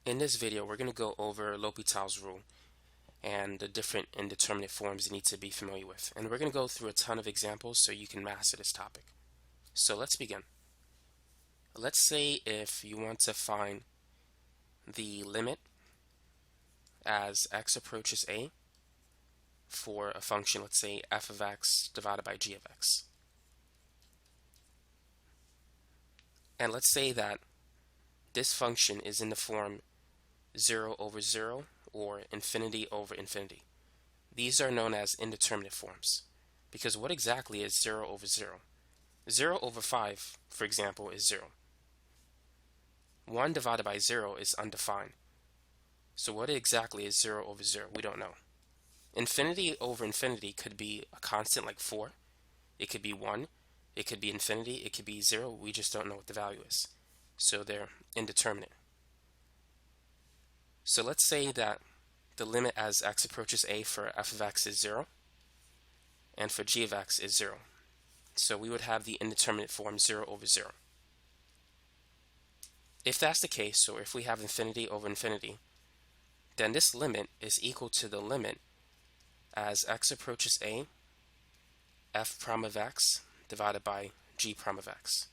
In this video, we're going to go over L'Hopital's rule and the different indeterminate forms you need to be familiar with. And we're going to go through a ton of examples so you can master this topic. So let's begin. Let's say if you want to find the limit as x approaches a for a function, let's say f of x divided by g of x. And let's say that this function is in the form 0 over 0 or infinity over infinity. These are known as indeterminate forms because what exactly is 0 over 0? 0 over 5, for example, is 0. 1 divided by 0 is undefined. So what exactly is 0 over 0? We don't know. Infinity over infinity could be a constant like 4. It could be 1. It could be infinity. It could be 0. We just don't know what the value is. So they're indeterminate. So let's say that the limit as x approaches a for f of x is 0 and for g of x is 0. So we would have the indeterminate form 0 over 0. If that's the case, or if we have infinity over infinity, then this limit is equal to the limit as x approaches a f prime of x divided by g prime of x.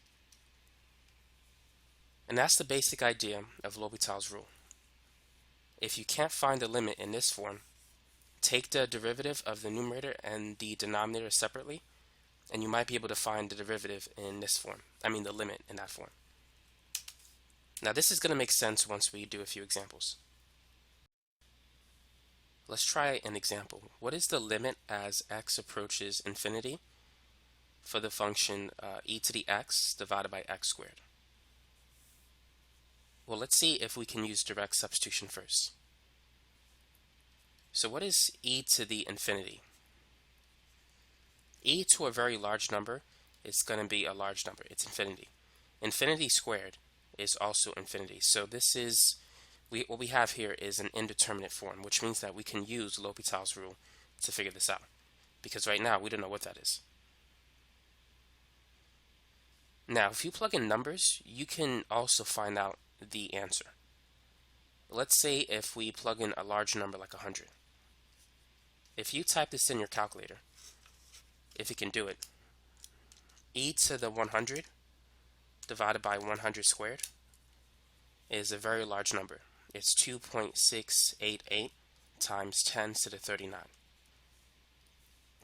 And that's the basic idea of L'Hopital's rule. If you can't find the limit in this form, take the derivative of the numerator and the denominator separately, and you might be able to find the derivative in this form. I mean the limit in that form. Now this is going to make sense once we do a few examples. Let's try an example. What is the limit as x approaches infinity for the function e to the x divided by x squared? Well, let's see if we can use direct substitution first. So what is e to the infinity? E to a very large number is going to be a large number. It's infinity. Infinity squared is also infinity. So this is, what we have here is an indeterminate form, which means that we can use L'Hopital's rule to figure this out. Because right now we don't know what that is. Now, if you plug in numbers, you can also find out the answer. Let's say if we plug in a large number like 100. If you type this in your calculator, if you can do it, e to the 100 divided by 100 squared is a very large number. It's 2.688 times 10 to the 39.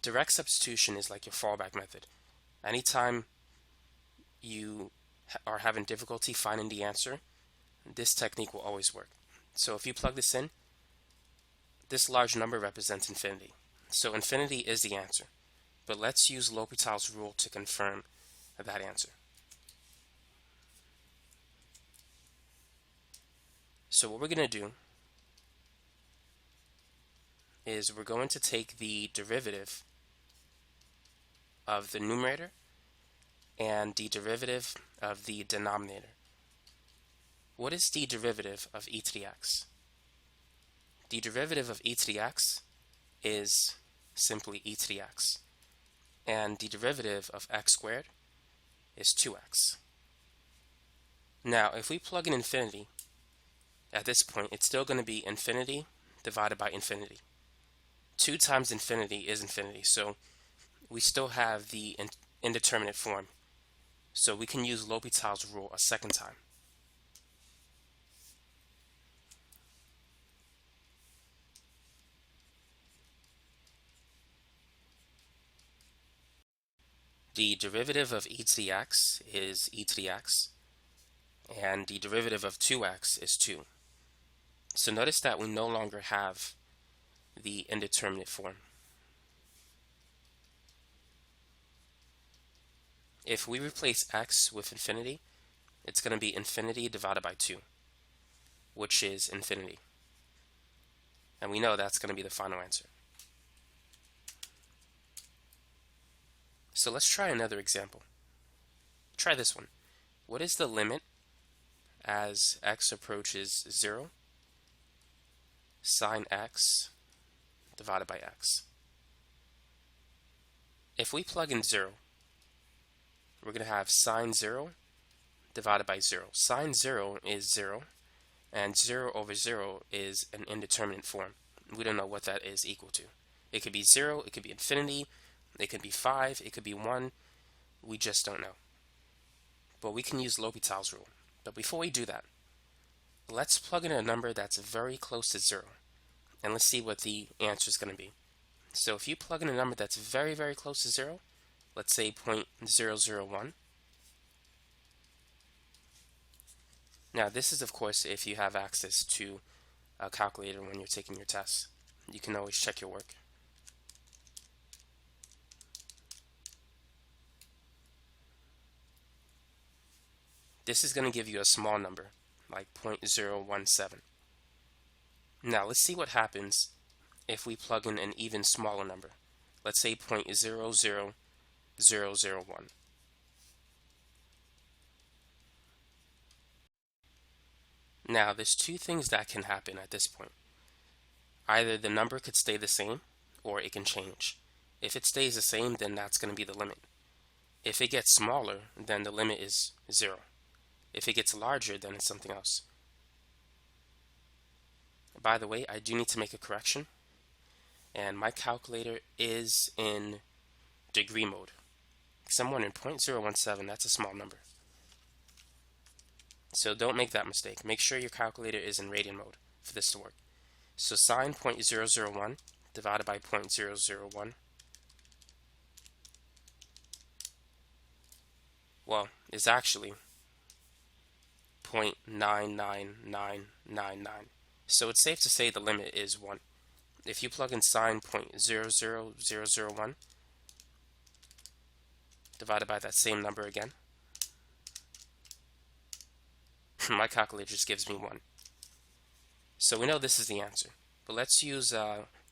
Direct substitution is like your fallback method. Anytime you are having difficulty finding the answer, this technique will always work. So if you plug this in, this large number represents infinity. So infinity is the answer. But let's use L'Hopital's rule to confirm that answer. So what we're going to do is we're going to take the derivative of the numerator and the derivative of the denominator. What is the derivative of e to the x? The derivative of e to the x is simply e to the x. And the derivative of x squared is 2x. Now, if we plug in infinity, at this point, it's still going to be infinity divided by infinity. 2 times infinity is infinity, so we still have the indeterminate form. So we can use L'Hopital's rule a second time. The derivative of e to the x is e to the x, and the derivative of 2x is 2. So notice that we no longer have the indeterminate form. If we replace x with infinity, it's going to be infinity divided by 2, which is infinity. And we know that's going to be the final answer. So let's try another example. Try this one. What is the limit as x approaches 0 sine x divided by x? If we plug in 0, we're going to have sine 0 divided by 0. Sine 0 is 0, And 0 over 0 is an indeterminate form. We don't know what that is equal to. It could be 0, it could be infinity, it could be 5, it could be 1. We just don't know. But we can use L'Hopital's rule. But before we do that, let's plug in a number that's very close to 0. And let's see what the answer is going to be. So if you plug in a number that's very, very close to 0, let's say 0.001. Now this is, of course, if you have access to a calculator when you're taking your tests. You can always check your work. This is going to give you a small number, like 0.017. Now let's see what happens if we plug in an even smaller number. Let's say 0.00001. Now there's two things that can happen at this point. Either the number could stay the same, or it can change. If it stays the same, then that's going to be the limit. If it gets smaller, then the limit is 0. If it gets larger, then it's something else. By the way, I do need to make a correction. And my calculator is in degree mode. Because I'm wondering, 0.017, that's a small number. So don't make that mistake. Make sure your calculator is in radian mode for this to work. So sine 0.001 divided by 0.001, well, is actually 0.99999. So it's safe to say the limit is 1. If you plug in sine 0.00001 divided by that same number again, my calculator just gives me 1. So we know this is the answer. But let's use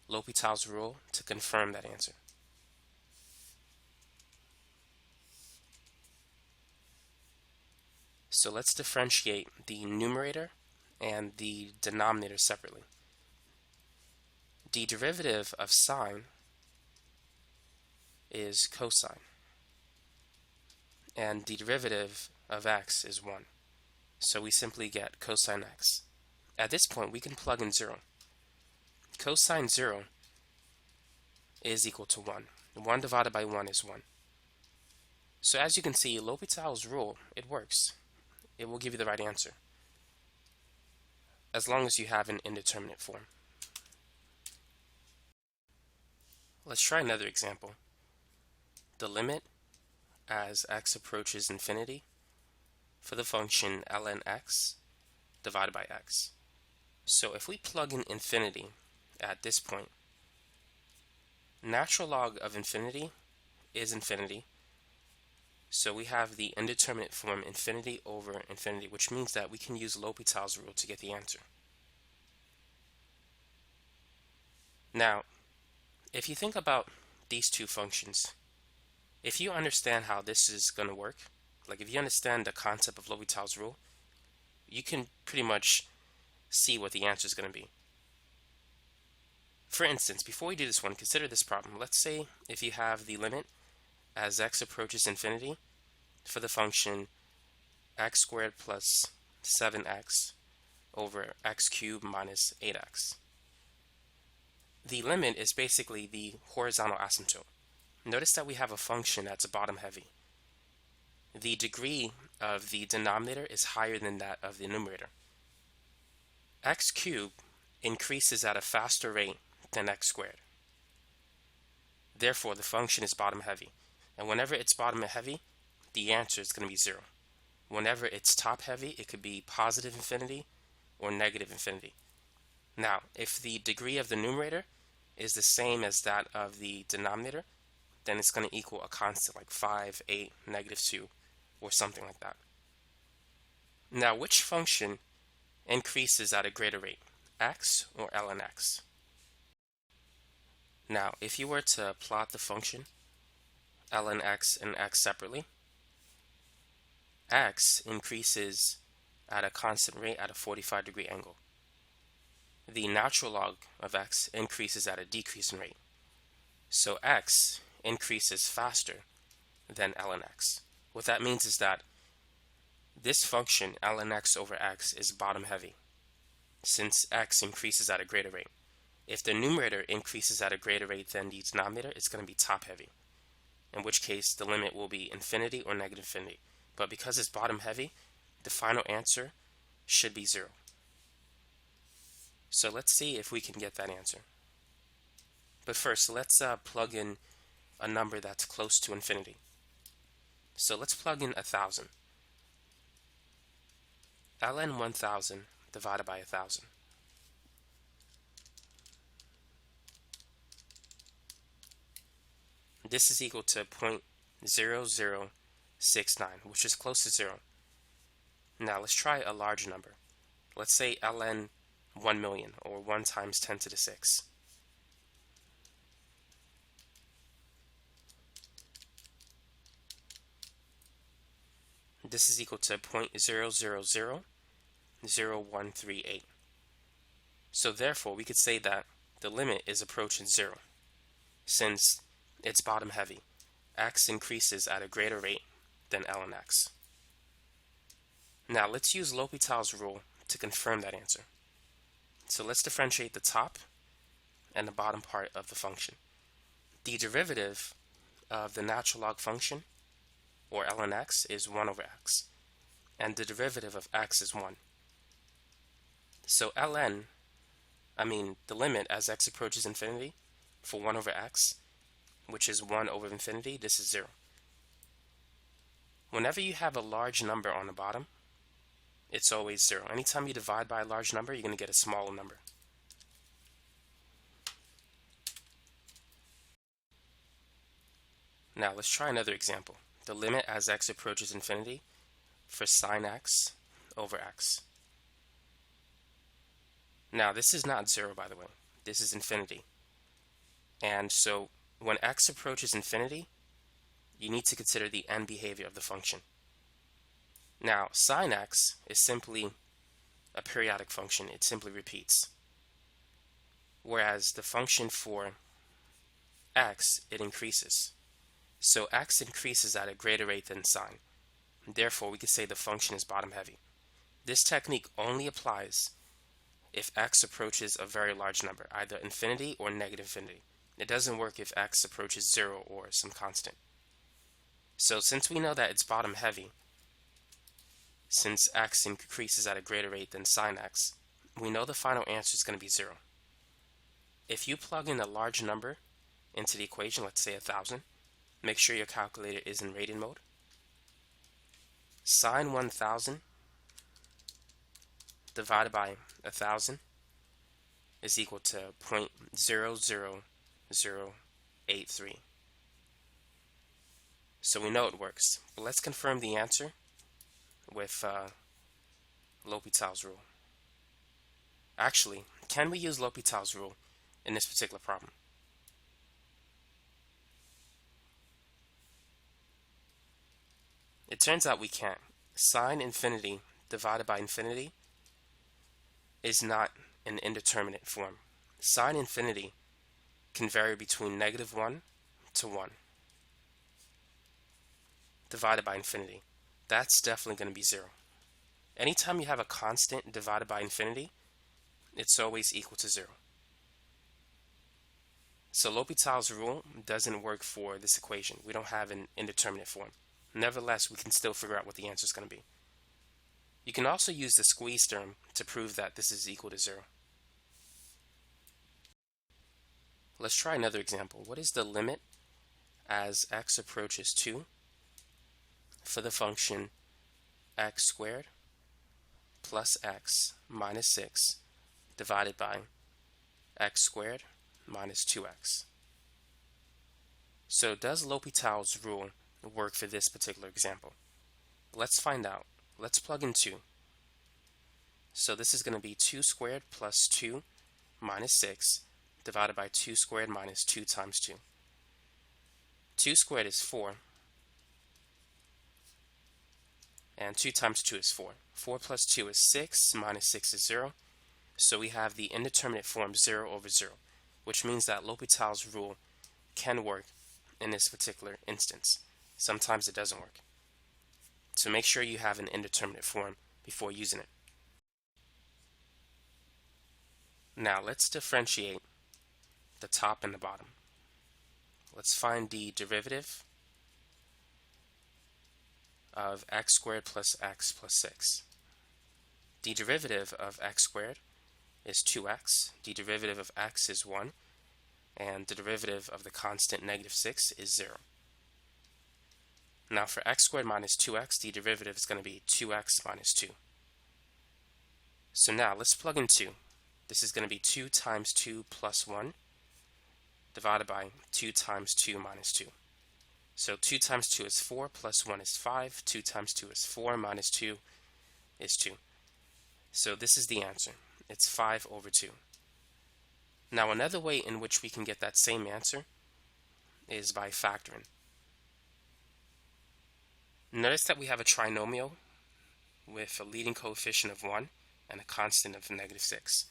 L'Hopital's rule to confirm that answer. So let's differentiate the numerator and the denominator separately. The derivative of sine is cosine, and the derivative of x is 1. So we simply get cosine x. At this point, we can plug in 0. Cosine 0 is equal to 1. 1 divided by 1 is 1. So as you can see, L'Hopital's rule, it works. It will give you the right answer, as long as you have an indeterminate form. Let's try another example. The limit as x approaches infinity for the function ln x divided by x. So if we plug in infinity at this point, natural log of infinity is infinity. So we have the indeterminate form infinity over infinity, which means that we can use L'Hopital's rule to get the answer. Now, if you think about these two functions, if you understand how this is going to work, like if you understand the concept of L'Hopital's rule, you can pretty much see what the answer is going to be. For instance, before we do this one, consider this problem. Let's say if you have the limit as x approaches infinity for the function x squared plus 7x over x cubed minus 8x. The limit is basically the horizontal asymptote. Notice that we have a function that's bottom heavy. The degree of the denominator is higher than that of the numerator. X cubed increases at a faster rate than x squared. Therefore, the function is bottom heavy. And whenever it's bottom heavy, the answer is going to be 0. Whenever it's top heavy, it could be positive infinity or negative infinity. Now, if the degree of the numerator is the same as that of the denominator, then it's going to equal a constant like 5, 8, -2, or something like that. Now, which function increases at a greater rate, x or ln x? Now, if you were to plot the function ln x and x separately, x increases at a constant rate at a 45-degree angle. The natural log of x increases at a decreasing rate. So x increases faster than ln x. What that means is that this function ln x over x is bottom heavy. since x increases at a greater rate. If the numerator increases at a greater rate than the denominator, it's going to be top-heavy, in which case the limit will be infinity or negative infinity. But because it's bottom-heavy, the final answer should be 0. So let's see if we can get that answer. But first, let's plug in a number that's close to infinity. So let's plug in 1,000. ln 1,000 divided by 1,000. This is equal to 0.0069, which is close to 0. Now let's try a large number. Let's say ln 1 million, or 1 times 10 to the 6. This is equal to 0.0000138. So therefore, we could say that the limit is approaching 0, since it's bottom heavy. X increases at a greater rate than ln x. Now let's use L'Hopital's rule to confirm that answer. So let's differentiate the top and the bottom part of the function. The derivative of the natural log function, or ln x, is 1 over x, and the derivative of x is 1. So the limit as x approaches infinity for 1 over x, which is 1 over infinity, this is 0. Whenever you have a large number on the bottom, it's always 0. Anytime you divide by a large number, you're going to get a smaller number. Now let's try another example. The limit as x approaches infinity for sine x over x. Now this is not 0, by the way. This is infinity. And so when x approaches infinity, you need to consider the end behavior of the function. Now sine x is simply a periodic function. It simply repeats. Whereas the function for x, it increases. So x increases at a greater rate than sine. Therefore, we could say the function is bottom heavy. This technique only applies if x approaches a very large number, either infinity or negative infinity. It doesn't work if x approaches 0 or some constant. So since we know that it's bottom heavy, since x increases at a greater rate than sine x, we know the final answer is going to be 0. If you plug in a large number into the equation, let's say 1,000, make sure your calculator is in radian mode. Sine 1,000 divided by 1,000 is equal to 0.00083. So we know it works. But let's confirm the answer with L'Hopital's rule. Actually, can we use L'Hopital's rule in this particular problem? It turns out we can't. Sine infinity divided by infinity is not an indeterminate form. Sine infinity can vary between -1 to 1 divided by infinity. That's definitely going to be 0. Anytime you have a constant divided by infinity, it's always equal to 0. So L'Hopital's rule doesn't work for this equation. We don't have an indeterminate form. Nevertheless, we can still figure out what the answer is going to be. You can also use the squeeze theorem to prove that this is equal to 0. Let's try another example. What is the limit as x approaches 2 for the function x squared plus x minus 6 divided by x squared minus 2x? So does L'Hopital's rule work for this particular example? Let's find out. Let's plug in 2. So this is going to be 2 squared plus 2 minus 6 divided by 2 squared minus 2 times 2. 2 squared is 4, and 2 times 2 is 4. 4 plus 2 is 6, minus 6 is 0. So we have the indeterminate form 0 over 0, which means that L'Hopital's rule can work in this particular instance. Sometimes it doesn't work. So make sure you have an indeterminate form before using it. Now let's differentiate the top and the bottom. Let's find the derivative of x squared plus x plus 6. The derivative of x squared is 2x, the derivative of x is 1, and the derivative of the constant negative 6 is 0. Now for x squared minus 2x, the derivative is going to be 2x minus 2. So now let's plug in 2. This is going to be 2 times 2 plus 1 divided by 2 times 2 minus 2. So 2 times 2 is 4 plus 1 is 5. 2 times 2 is 4 minus 2 is 2. So this is the answer. It's 5 over 2. Now another way in which we can get that same answer is by factoring. Notice that we have a trinomial with a leading coefficient of 1 and a constant of negative 6.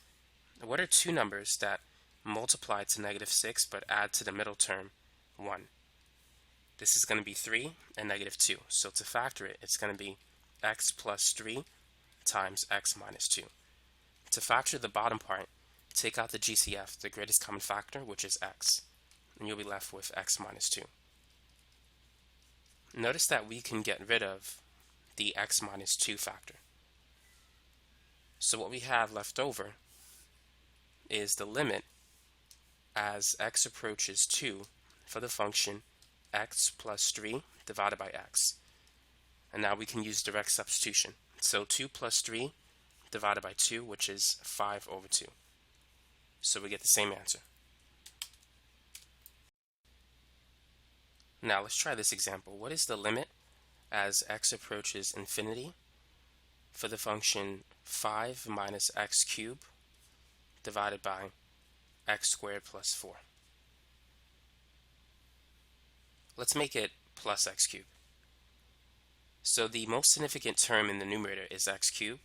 What are two numbers that multiply to negative 6 but add to the middle term 1? This is going to be 3 and negative 2. So to factor it, it's going to be x plus 3 times x minus 2. To factor the bottom part, take out the GCF, the greatest common factor, which is x, and you'll be left with x minus 2. Notice that we can get rid of the x minus 2 factor. So what we have left over is the limit as x approaches 2 for the function x plus 3 divided by x. And now we can use direct substitution. So 2 plus 3 divided by 2, which is 5 over 2. So we get the same answer. Now let's try this example. What is the limit as x approaches infinity for the function 5 minus x cubed divided by x squared plus 4? Let's make it plus x cubed. So the most significant term in the numerator is x cubed,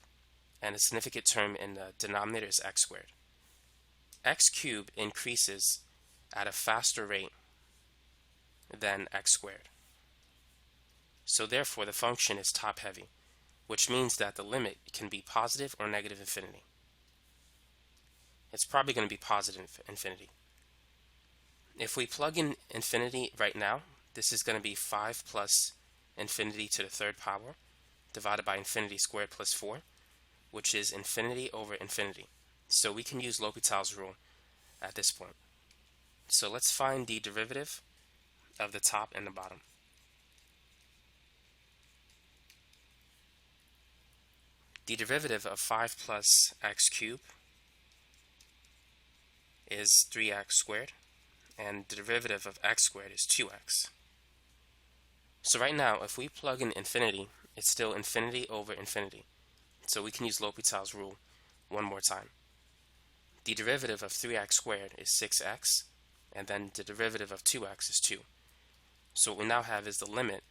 and the significant term in the denominator is x squared. X cubed increases at a faster rate than x squared. So therefore the function is top heavy, which means that the limit can be positive or negative infinity. It's probably going to be positive infinity. If we plug in infinity right now, this is going to be 5 plus infinity to the third power divided by infinity squared plus 4, which is infinity over infinity. So we can use L'Hopital's rule at this point. So let's find the derivative of the top and the bottom. The derivative of 5 plus x cubed is 3x squared, and the derivative of x squared is 2x. So right now, if we plug in infinity, it's still infinity over infinity. So we can use L'Hopital's rule one more time. The derivative of 3x squared is 6x, and then the derivative of 2x is 2. So what we now have is the limit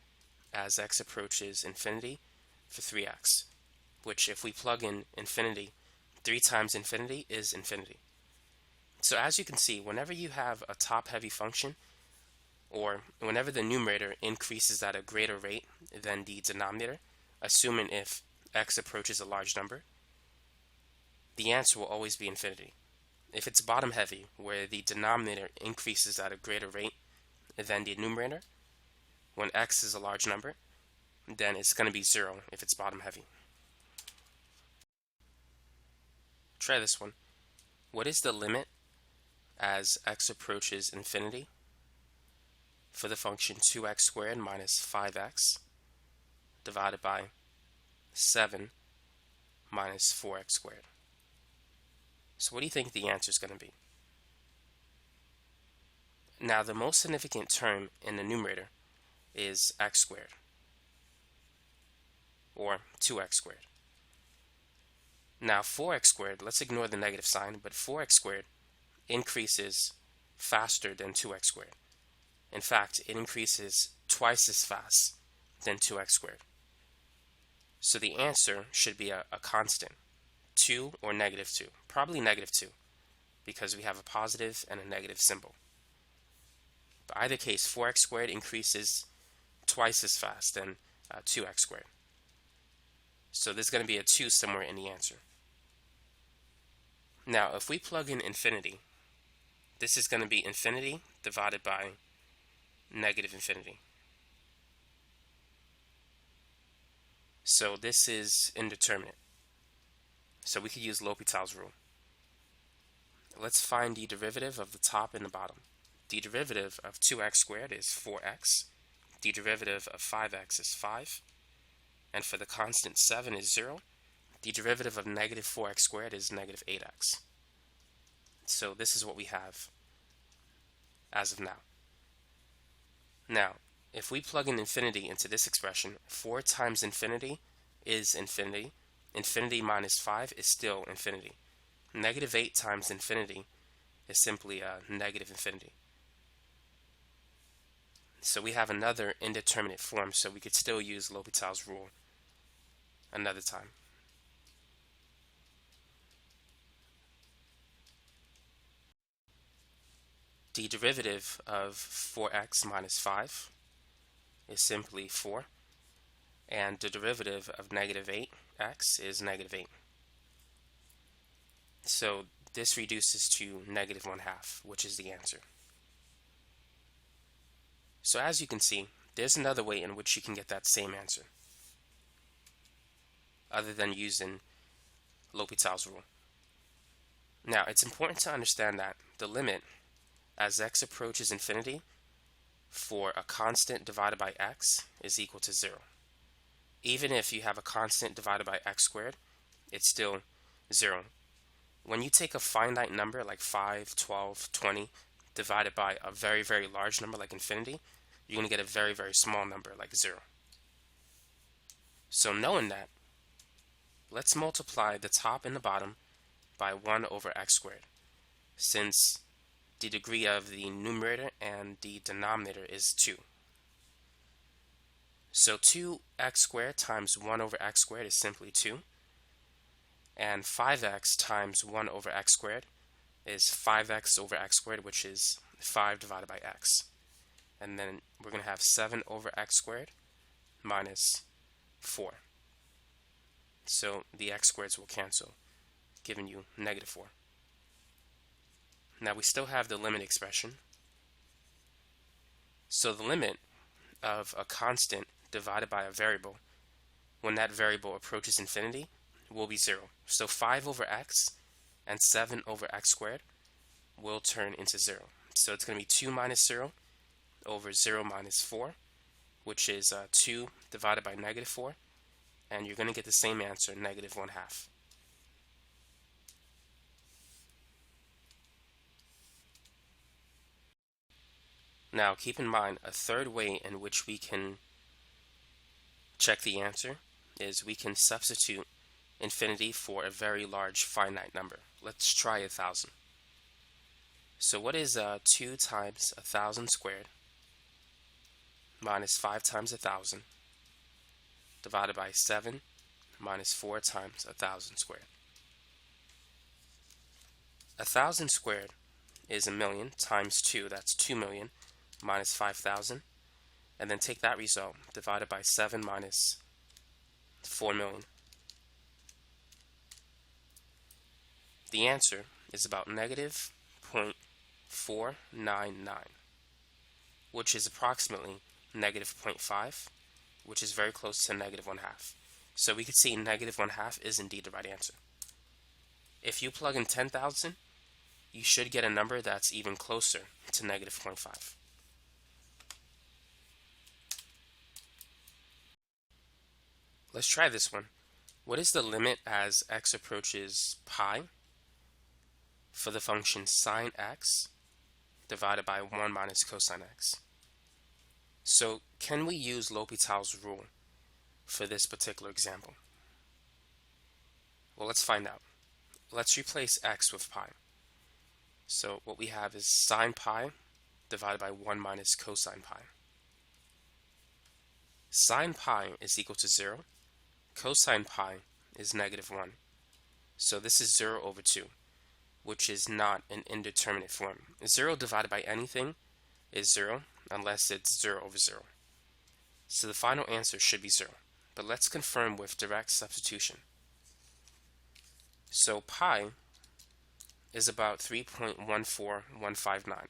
as x approaches infinity for 3x, which if we plug in infinity, 3 times infinity is infinity. So as you can see, whenever you have a top-heavy function, or whenever the numerator increases at a greater rate than the denominator, assuming if x approaches a large number, the answer will always be infinity. If it's bottom-heavy, where the denominator increases at a greater rate than the numerator, when x is a large number, then it's going to be 0 if it's bottom-heavy. Try this one. What is the limit as x approaches infinity for the function 2x squared minus 5x divided by 7 minus 4x squared? So what do you think the answer is going to be? Now the most significant term in the numerator is x squared, or 2x squared. Now 4x squared, let's ignore the negative sign, but 4x squared increases faster than 2x squared. In fact, it increases twice as fast than 2x squared. So the answer should be a constant, 2 or negative 2. Probably negative 2, because we have a positive and a negative symbol. But either case, 4x squared increases twice as fast than 2x squared. So there's going to be a 2 somewhere in the answer. Now, if we plug in infinity, this is going to be infinity divided by negative infinity. So this is indeterminate. So we could use L'Hopital's rule. Let's find the derivative of the top and the bottom. The derivative of 2x squared is 4x. The derivative of 5x is 5. And for the constant 7 is 0. The derivative of negative 4x squared is negative 8x. So this is what we have as of now. Now, if we plug in infinity into this expression, 4 times infinity is infinity. Infinity minus 5 is still infinity. Negative 8 times infinity is simply negative infinity. So we have another indeterminate form, so we could still use L'Hopital's rule another time. The derivative of 4x minus 5 is simply 4, and the derivative of negative 8x is negative 8. So this reduces to negative 1/2, which is the answer. So as you can see, there's another way in which you can get that same answer, other than using L'Hopital's rule. Now, it's important to understand that the limit as x approaches infinity for a constant divided by x is equal to 0. Even if you have a constant divided by x squared, it's still 0. When you take a finite number like 5, 12, 20, divided by a very, very large number like infinity, you're going to get a very, very small number like 0. So knowing that, let's multiply the top and the bottom by 1 over x squared, since the degree of the numerator and the denominator is 2. So 2x squared times 1 over x squared is simply 2. And 5x times 1 over x squared is 5x over x squared, which is 5 divided by x. And then we're going to have 7 over x squared minus 4. So the x squareds will cancel, giving you negative 4. Now we still have the limit expression. So the limit of a constant divided by a variable, when that variable approaches infinity, will be 0. So 5 over x and 7 over x squared will turn into 0. So it's going to be 2 minus 0 over 0 minus 4, which is 2 divided by negative 4, and you're going to get the same answer, negative 1/2. Now keep in mind, a third way in which we can check the answer is we can substitute infinity for a very large finite number. Let's try 1,000. So what is 2 times 1,000 squared minus 5 times 1,000 divided by 7 minus 4 times 1,000 squared? 1,000 squared is 1,000,000 times 2, that's 2,000,000 minus 5,000, and then take that result divided by 7 minus 4,000,000. The answer is about negative 0.499, which is approximately negative 0.5, which is very close to negative 1/2. So we could see negative 1/2 is indeed the right answer. If you plug in 10,000, you should get a number that's even closer to negative 0.5. Let's try this one. What is the limit as x approaches pi for the function sine x divided by 1 minus cosine x? So can we use L'Hopital's rule for this particular example? Well, let's find out. Let's replace x with pi. So what we have is sine pi divided by 1 minus cosine pi. Sine pi is equal to 0. Cosine pi is negative 1. So this is 0 over 2, which is not an indeterminate form. 0 divided by anything is 0 unless it's 0 over 0. So the final answer should be 0. But let's confirm with direct substitution. So pi is about 3.14159.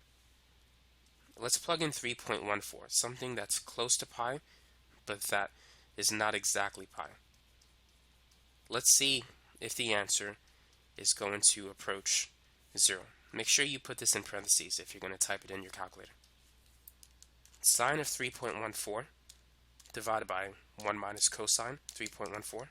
Let's plug in 3.14, something that's close to pi, but that is not exactly pi. Let's see if the answer is going to approach 0. Make sure you put this in parentheses if you're going to type it in your calculator. Sine of 3.14 divided by 1 minus cosine 3.14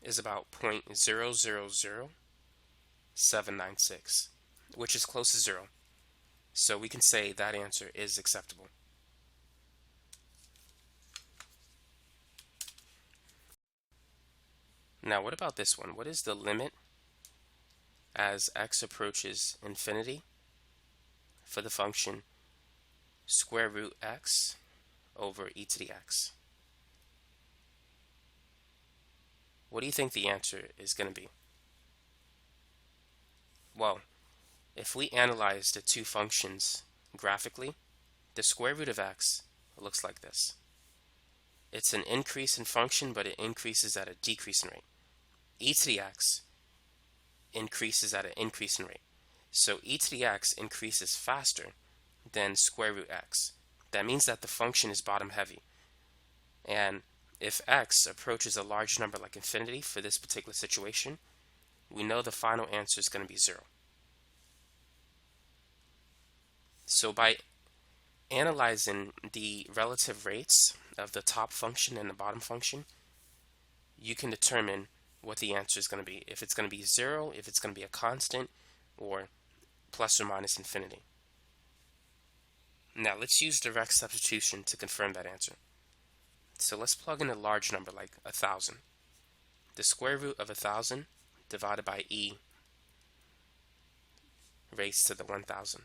is about 0.000796, which is close to 0. So we can say that answer is acceptable. Now what about this one? What is the limit as x approaches infinity for the function square root x over e to the x? What do you think the answer is going to be? Well, if we analyze the two functions graphically, the square root of x looks like this. It's an increase in function, but it increases at a decreasing rate. E to the x increases at an increasing rate. So e to the x increases faster than square root x. That means that the function is bottom heavy. And if x approaches a large number like infinity for this particular situation, we know the final answer is going to be 0. So by analyzing the relative rates of the top function and the bottom function, you can determine what the answer is going to be. If it's going to be 0, if it's going to be a constant, or plus or minus infinity. Now let's use direct substitution to confirm that answer. So let's plug in a large number like 1,000. The square root of 1,000 divided by e raised to the 1,000.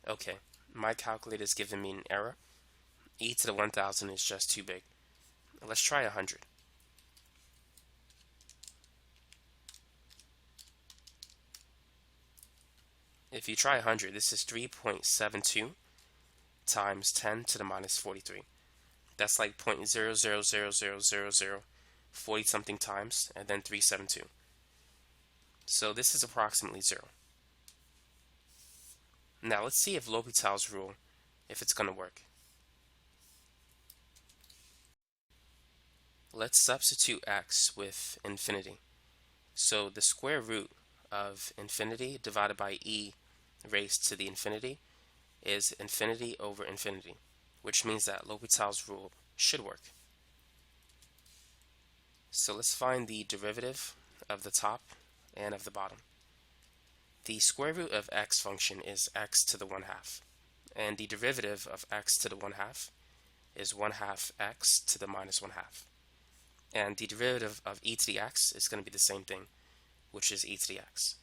Okay, my calculator is giving me an error. E to the 1,000 is just too big. Let's try 100. If you try 100, this is 3.72 times 10 to the minus 43. That's like 0.000000 40 something times, and then 372. So this is approximately 0. Now let's see if L'Hopital's rule, if it's going to work. Let's substitute x with infinity. So the square root of infinity divided by e raised to the infinity is infinity over infinity, which means that L'Hopital's rule should work. So let's find the derivative of the top and of the bottom. The square root of x function is x to the 1/2, and the derivative of x to the 1/2 is 1/2 x to the minus 1/2. And the derivative of e to the x is going to be the same thing, which is e to the x.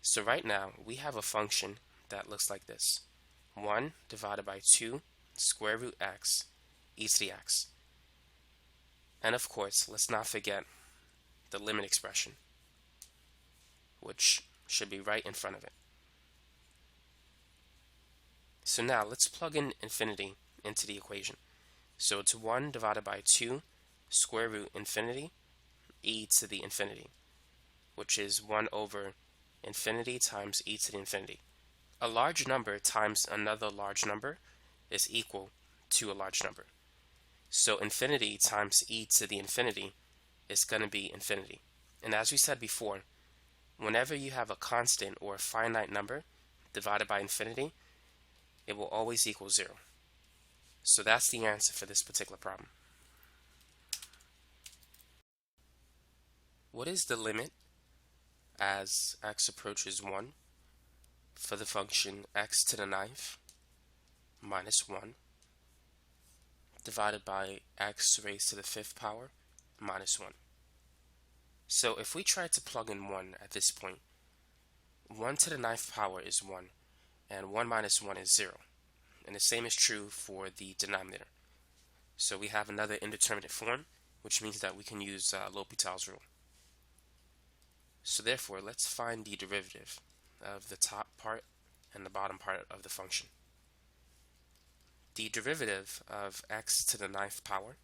So right now, we have a function that looks like this. 1 divided by 2 square root x e to the x. And of course, let's not forget the limit expression, which should be right in front of it. So now let's plug in infinity into the equation. So it's 1 divided by 2 square root infinity e to the infinity, which is 1 over infinity times e to the infinity. A large number times another large number is equal to a large number. So infinity times e to the infinity is going to be infinity. And as we said before, whenever you have a constant or a finite number divided by infinity, it will always equal 0. So that's the answer for this particular problem. What is the limit as x approaches 1 for the function x to the 9th minus 1 divided by x raised to the 5th power minus 1? So if we try to plug in 1 at this point, 1 to the 9th power is 1, and 1 minus 1 is 0. And the same is true for the denominator. So we have another indeterminate form, which means that we can use L'Hopital's rule. So therefore, let's find the derivative of the top part and the bottom part of the function. The derivative of x to the 9th power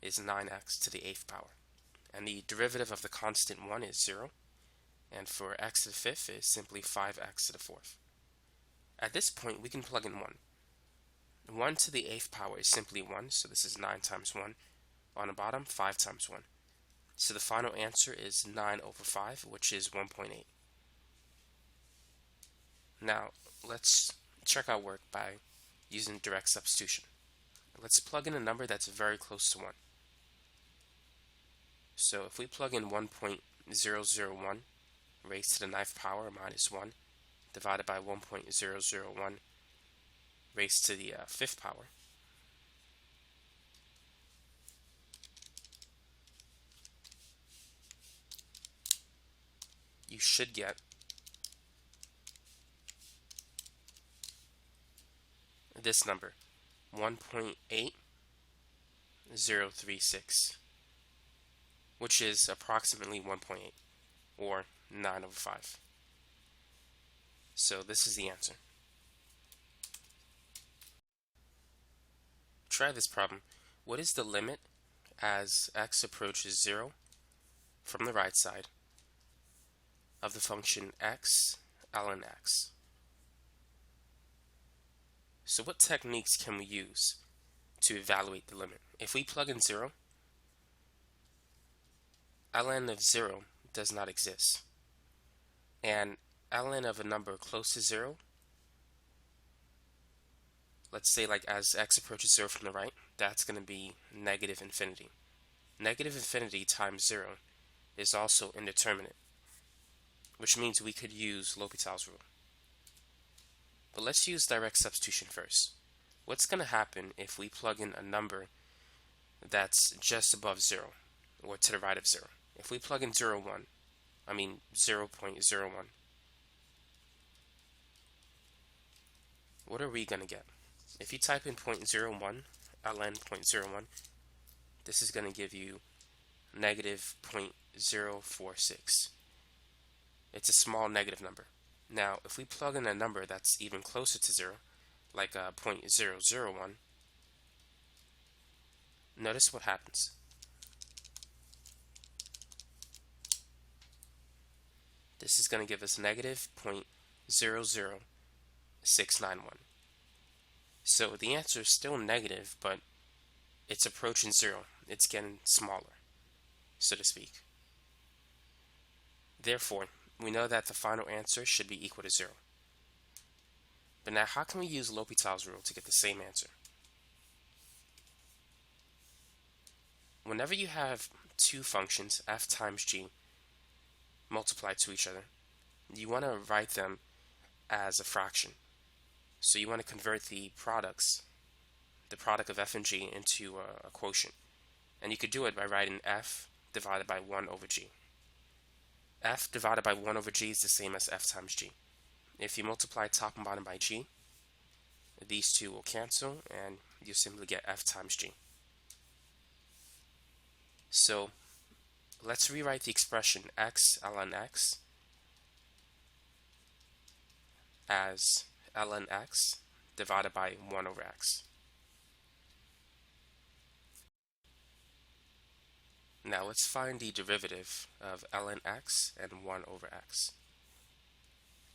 is 9x to the 8th power. And the derivative of the constant 1 is 0. And for x to the 5th is simply 5x to the 4th. At this point, we can plug in 1. 1 to the 8th power is simply 1, so this is 9 times 1. On the bottom, 5 times 1. So the final answer is 9 over 5, which is 1.8. Now, let's check our work by using direct substitution. Let's plug in a number that's very close to 1. So if we plug in 1.001 raised to the 9th power minus 1 divided by 1.001 raised to the 5th power, you should get this number, 1.8036, which is approximately 1.8, or 9 over 5. So this is the answer. Try this problem. What is the limit as x approaches 0 from the right side of the function x ln x? So what techniques can we use to evaluate the limit? If we plug in 0, ln of 0 does not exist. And ln of a number close to 0, let's say like as x approaches 0 from the right, that's going to be negative infinity. Negative infinity times 0 is also indeterminate, which means we could use L'Hopital's rule. But let's use direct substitution first. What's going to happen if we plug in a number that's just above 0, or to the right of 0? If we plug in 0.01, what are we going to get? If you type in 0.01, ln 0.01, this is going to give you negative 0.046. It's a small negative number. Now, if we plug in a number that's even closer to 0, like 0.001, notice what happens. This is going to give us negative 0.00691. So the answer is still negative, but it's approaching 0. It's getting smaller, so to speak. Therefore, we know that the final answer should be equal to 0. But now, how can we use L'Hopital's rule to get the same answer? Whenever you have two functions, f times g, multiplied to each other, you want to write them as a fraction. So you want to convert the product of f and g, into a quotient. And you could do it by writing f divided by 1 over g. F divided by 1 over g is the same as f times g. If you multiply top and bottom by g, these two will cancel, and you simply get f times g. So let's rewrite the expression x ln x as ln x divided by 1 over x. Now let's find the derivative of ln x and 1 over x.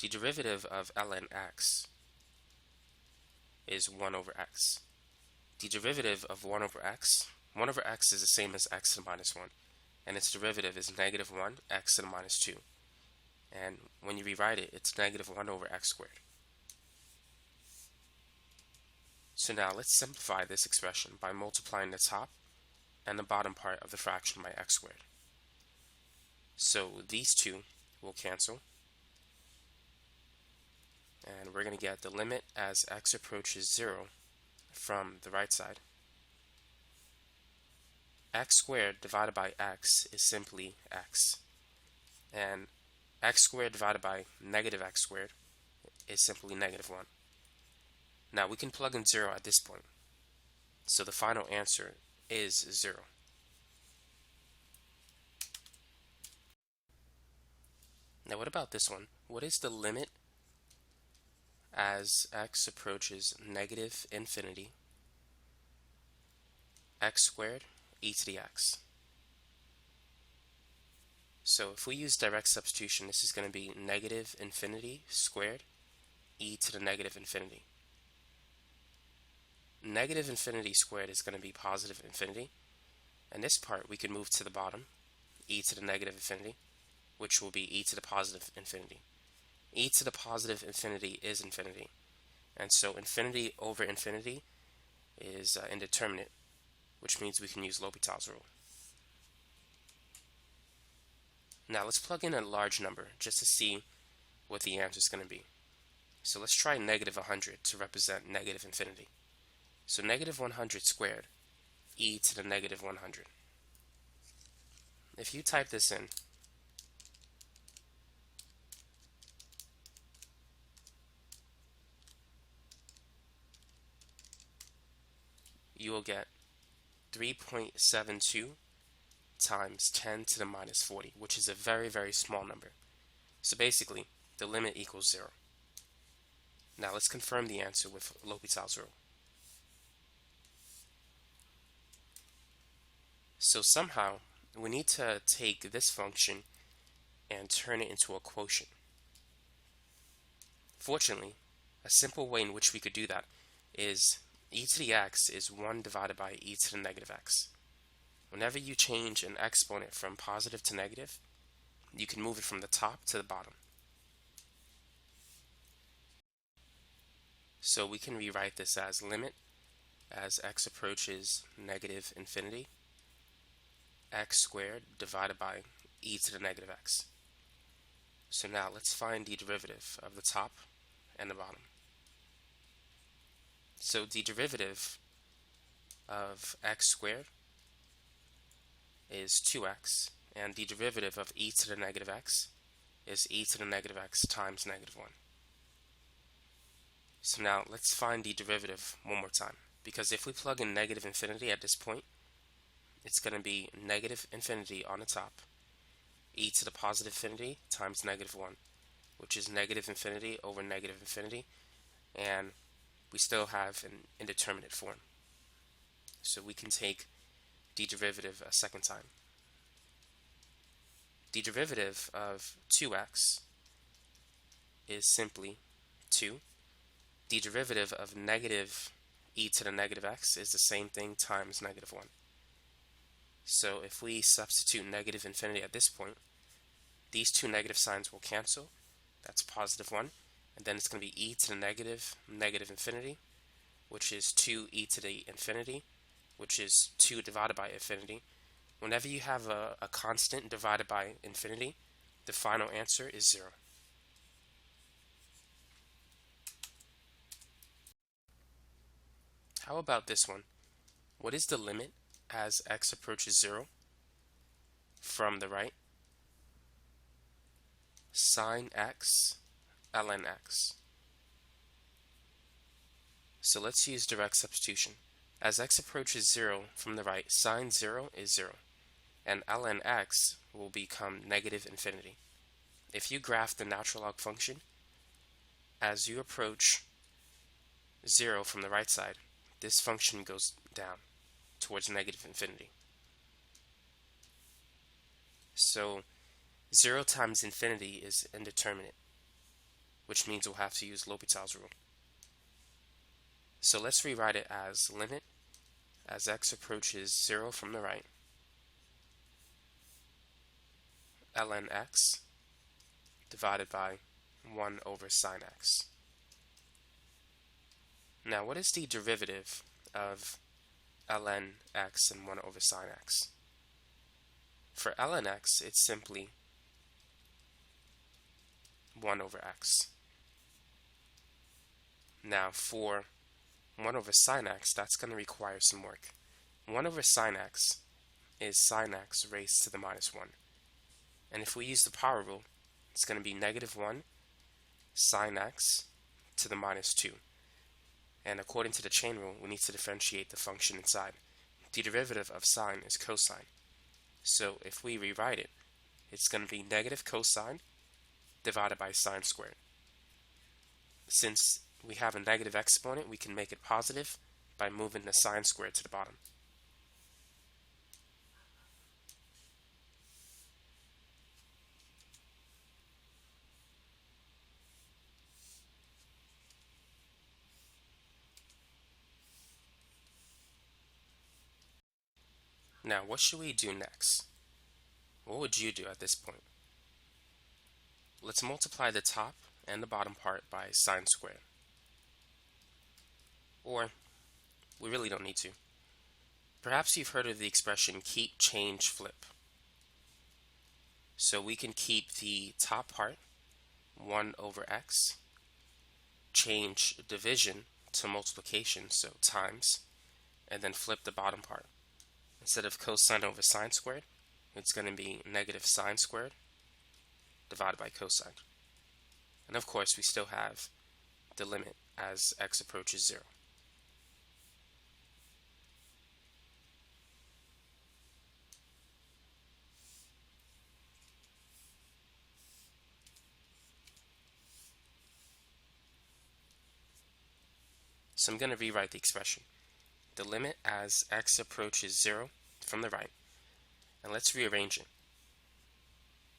The derivative of ln x is 1 over x. The derivative of 1 over x is the same as x to the minus 1, and its derivative is negative 1 x to the minus 2. And when you rewrite it, it's negative 1 over x squared. So now let's simplify this expression by multiplying the top and the bottom part of the fraction by x squared. So these two will cancel, and we're going to get the limit as x approaches 0 from the right side. X squared divided by x is simply x, and x squared divided by negative x squared is simply negative 1. Now we can plug in 0 at this point, so the final answer is 0. Now what about this one? What is the limit as x approaches negative infinity, x squared e to the x? So if we use direct substitution, this is going to be negative infinity squared e to the negative infinity. Negative infinity squared is going to be positive infinity, and this part we can move to the bottom, e to the negative infinity, which will be e to the positive infinity. E to the positive infinity is infinity, and so infinity over infinity is indeterminate, which means we can use L'Hopital's rule. Now let's plug in a large number just to see what the answer is going to be. So let's try negative 100 to represent negative infinity. So negative 100 squared e to the negative 100. If you type this in, you will get 3.72 times 10 to the minus 40, which is a very, very small number. So basically, the limit equals 0. Now let's confirm the answer with L'Hopital's rule. So somehow, we need to take this function and turn it into a quotient. Fortunately, a simple way in which we could do that is e to the x is 1 divided by e to the negative x. Whenever you change an exponent from positive to negative, you can move it from the top to the bottom. So we can rewrite this as limit as x approaches negative infinity, x squared divided by e to the negative x. So now let's find the derivative of the top and the bottom. So the derivative of x squared is 2x, and the derivative of e to the negative x is e to the negative x times negative 1. So now let's find the derivative one more time, because if we plug in negative infinity at this point, it's going to be negative infinity on the top, e to the positive infinity times negative 1, which is negative infinity over negative infinity, and we still have an indeterminate form. So we can take the derivative a second time. The derivative of 2x is simply 2. The derivative of negative e to the negative x is the same thing times negative 1. So if we substitute negative infinity at this point, these two negative signs will cancel. That's positive 1. And then it's going to be e to the negative infinity, which is 2e to the infinity, which is 2 divided by infinity. Whenever you have a constant divided by infinity, the final answer is 0. How about this one? What is the limit as x approaches 0 from the right? Sine x ln x. So let's use direct substitution. As x approaches 0 from the right, sine 0 is 0, and ln x will become negative infinity. If you graph the natural log function, as you approach 0 from the right side, this function goes down towards negative infinity. So 0 times infinity is indeterminate, which means we'll have to use L'Hopital's rule. So let's rewrite it as limit as x approaches 0 from the right, ln x divided by 1 over sine x. Now what is the derivative of ln x and 1 over sine x? For ln x, it's simply 1 over x. Now for 1 over sine x, that's going to require some work. 1 over sine x is sine x raised to the minus 1. And if we use the power rule, it's going to be negative 1 sine x to the minus 2. And according to the chain rule, we need to differentiate the function inside. The derivative of sine is cosine. So if we rewrite it, it's going to be negative cosine divided by sine squared. Since we have a negative exponent, we can make it positive by moving the sine squared to the bottom. Now, what should we do next? What would you do at this point? Let's multiply the top and the bottom part by sine squared. Or, we really don't need to. Perhaps you've heard of the expression keep, change, flip. So we can keep the top part, 1 over x, change division to multiplication, so times, and then flip the bottom part. Instead of cosine over sine squared, it's going to be negative sine squared divided by cosine. And of course, we still have the limit as x approaches 0. So I'm going to rewrite the expression. The limit as x approaches 0 from the right. And let's rearrange it.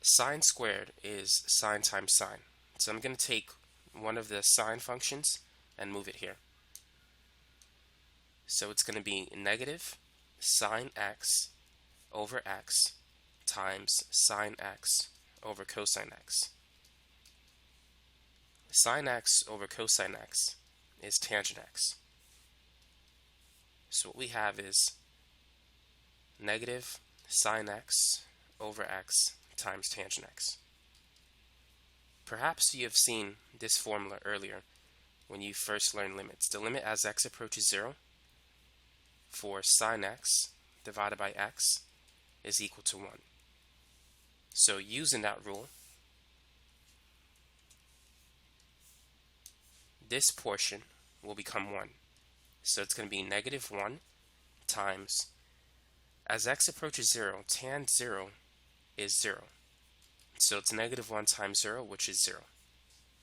Sine squared is sine times sine. So I'm going to take one of the sine functions and move it here. So it's going to be negative sine x over x times sine x over cosine x. Sine x over cosine x is tangent x. So what we have is negative sine x over x times tangent x. Perhaps you have seen this formula earlier when you first learned limits. The limit as x approaches 0 for sine x divided by x is equal to 1. So using that rule, this portion will become 1. So it's going to be negative 1 times, as x approaches 0, tan 0 is 0. So it's negative 1 times 0, which is 0.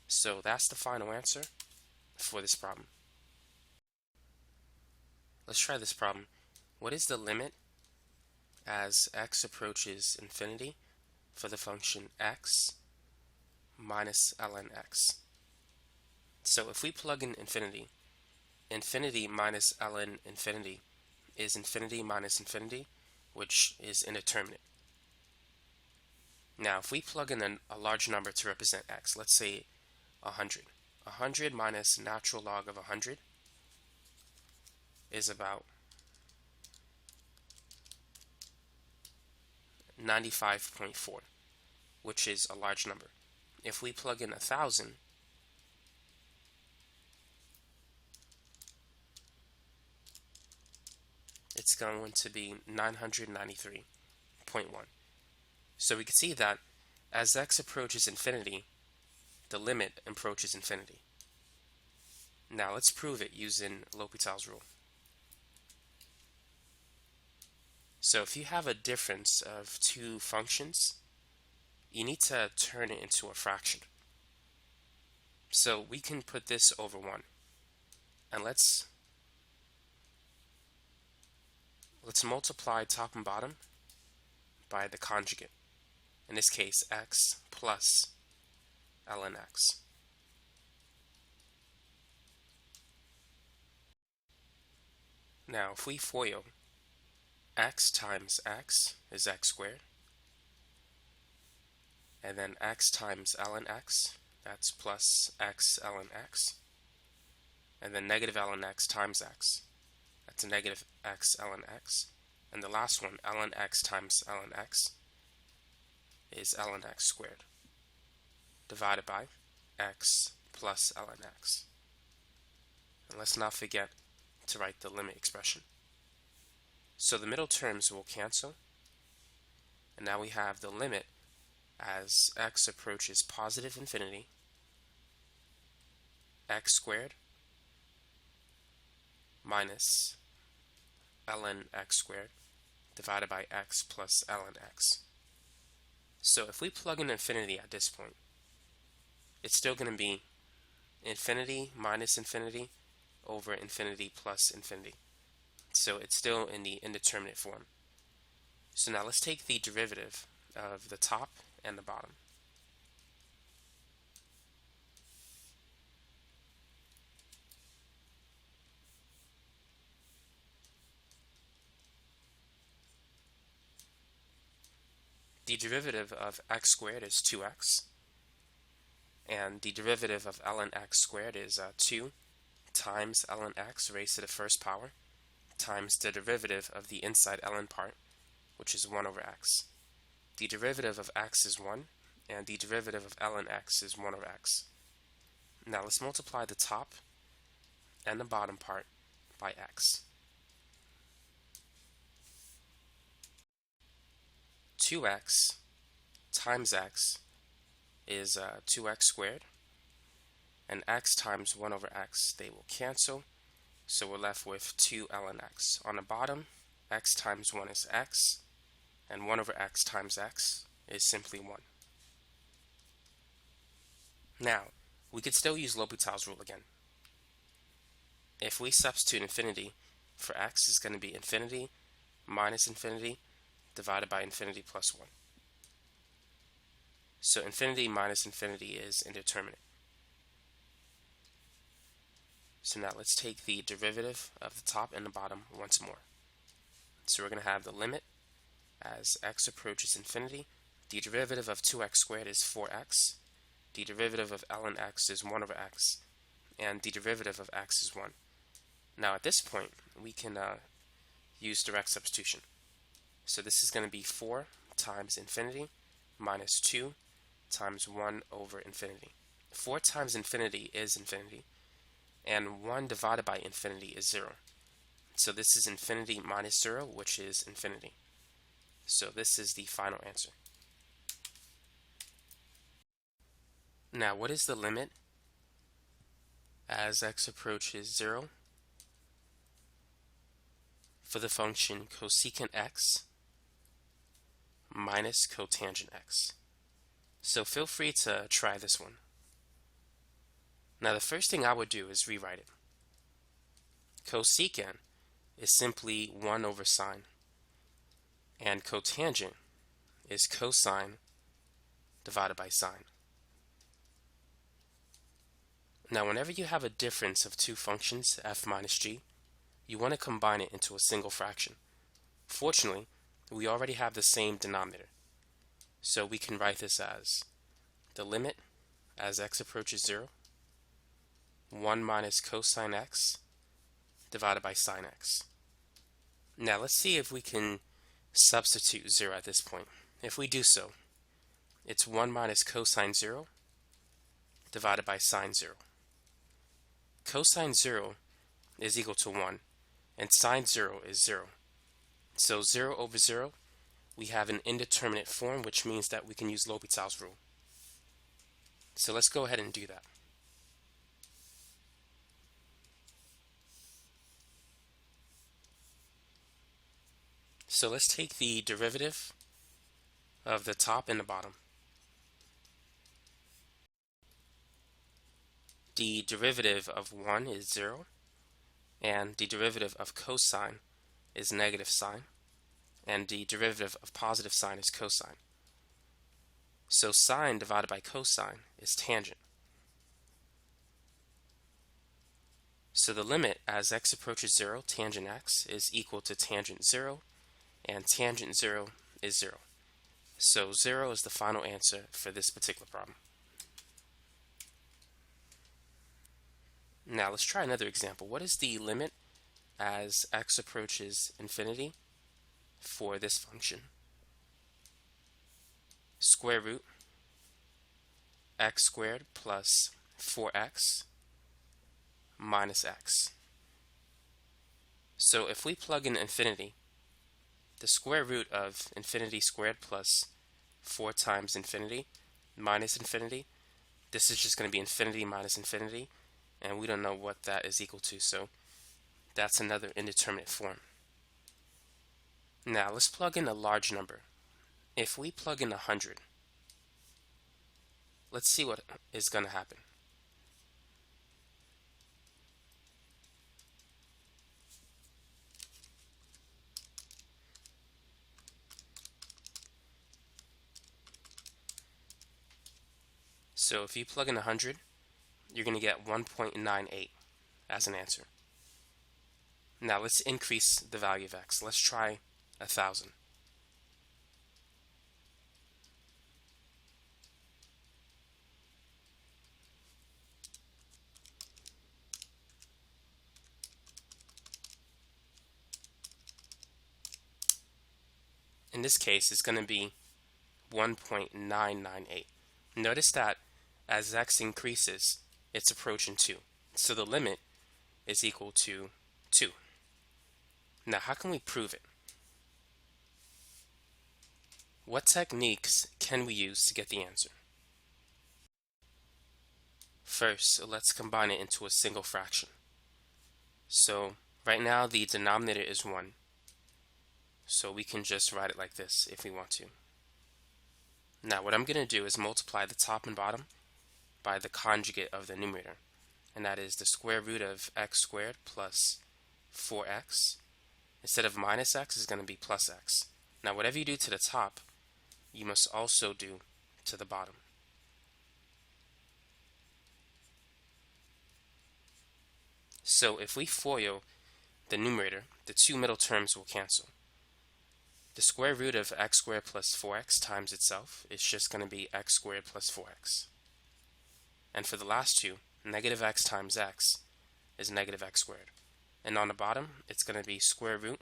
So that's the final answer for this problem. Let's try this problem. What is the limit as x approaches infinity for the function x minus ln x? So if we plug in infinity, infinity minus ln infinity is infinity minus infinity, which is indeterminate. Now, if we plug in a large number to represent x, let's say 100. 100 minus natural log of 100 is about 95.4, which is a large number. If we plug in 1,000, it's going to be 993.1. So we can see that as x approaches infinity, the limit approaches infinity. Now let's prove it using L'Hopital's rule. So if you have a difference of two functions, you need to turn it into a fraction. So we can put this over 1. And let's multiply top and bottom by the conjugate. In this case, x plus ln x. Now, if we FOIL, x times x is x squared, and then x times ln x, that's plus x ln x, and then negative ln x times x, that's a negative x ln x, and the last one, ln x times ln x, is ln x squared, divided by x plus ln x. And let's not forget to write the limit expression. So the middle terms will cancel, and now we have the limit as x approaches positive infinity, x squared minus ln x squared divided by x plus ln x. So if we plug in infinity at this point, it's still going to be infinity minus infinity over infinity plus infinity. So it's still in the indeterminate form. So now let's take the derivative of the top and the bottom. The derivative of x squared is 2x, and the derivative of ln x squared is 2 times ln x raised to the first power times the derivative of the inside ln part, which is 1 over x. The derivative of x is 1, and the derivative of ln x is 1 over x. Now let's multiply the top and the bottom part by x. 2x times x is 2x squared, and x times 1 over x, they will cancel, so we're left with 2 ln x. On the bottom, x times 1 is x, and 1 over x times x is simply 1. Now, we could still use L'Hopital's rule again. If we substitute infinity for x, is going to be infinity minus infinity divided by infinity plus 1. So infinity minus infinity is indeterminate. So now let's take the derivative of the top and the bottom once more. So we're going to have the limit as x approaches infinity. The derivative of 2x squared is 4x. The derivative of ln x is 1 over x. And the derivative of x is 1. Now at this point, we can use direct substitution. So this is going to be 4 times infinity minus 2 times 1 over infinity. 4 times infinity is infinity, and 1 divided by infinity is 0. So this is infinity minus 0, which is infinity. So this is the final answer. Now, what is the limit as x approaches 0 for the function cosecant x minus cotangent x? So feel free to try this one. Now the first thing I would do is rewrite it. Cosecant is simply 1 over sine, and cotangent is cosine divided by sine. Now whenever you have a difference of two functions, f minus g, you want to combine it into a single fraction. Fortunately, we already have the same denominator. So we can write this as the limit as x approaches 0, 1 minus cosine x divided by sine x. Now let's see if we can substitute 0 at this point. If we do so, it's 1 minus cosine 0 divided by sine 0. Cosine 0 is equal to 1, and sine 0 is 0. So 0 over 0, we have an indeterminate form, which means that we can use L'Hopital's rule. So let's go ahead and do that. So let's take the derivative of the top and the bottom. The derivative of 1 is 0, and the derivative of cosine is negative sine, and the derivative of positive sine is cosine. So sine divided by cosine is tangent. So the limit as x approaches 0, tangent x, is equal to tangent 0, and tangent 0 is 0. So 0 is the final answer for this particular problem. Now let's try another example. What is the limit as x approaches infinity for this function? Square root x squared plus 4x minus x. So if we plug in infinity, the square root of infinity squared plus 4 times infinity minus infinity, this is just going to be infinity minus infinity, and we don't know what that is equal to, so that's another indeterminate form. Now let's plug in a large number. If we plug in 100, let's see what is going to happen. So if you plug in 100, you're going to get 1.98 as an answer. Now let's increase the value of x. Let's try 1,000. In this case, it's going to be 1.998. Notice that as x increases, it's approaching 2. So the limit is equal to 2. Now, how can we prove it? What techniques can we use to get the answer? First, let's combine it into a single fraction. So right now the denominator is 1. So we can just write it like this if we want to. Now what I'm going to do is multiply the top and bottom by the conjugate of the numerator. And that is the square root of x squared plus 4x. Instead of minus x is going to be plus x. Now whatever you do to the top, you must also do to the bottom. So if we FOIL the numerator, the two middle terms will cancel. The square root of x squared plus 4x times itself is just going to be x squared plus 4x. And for the last two, negative x times x is negative x squared. And on the bottom, it's going to be square root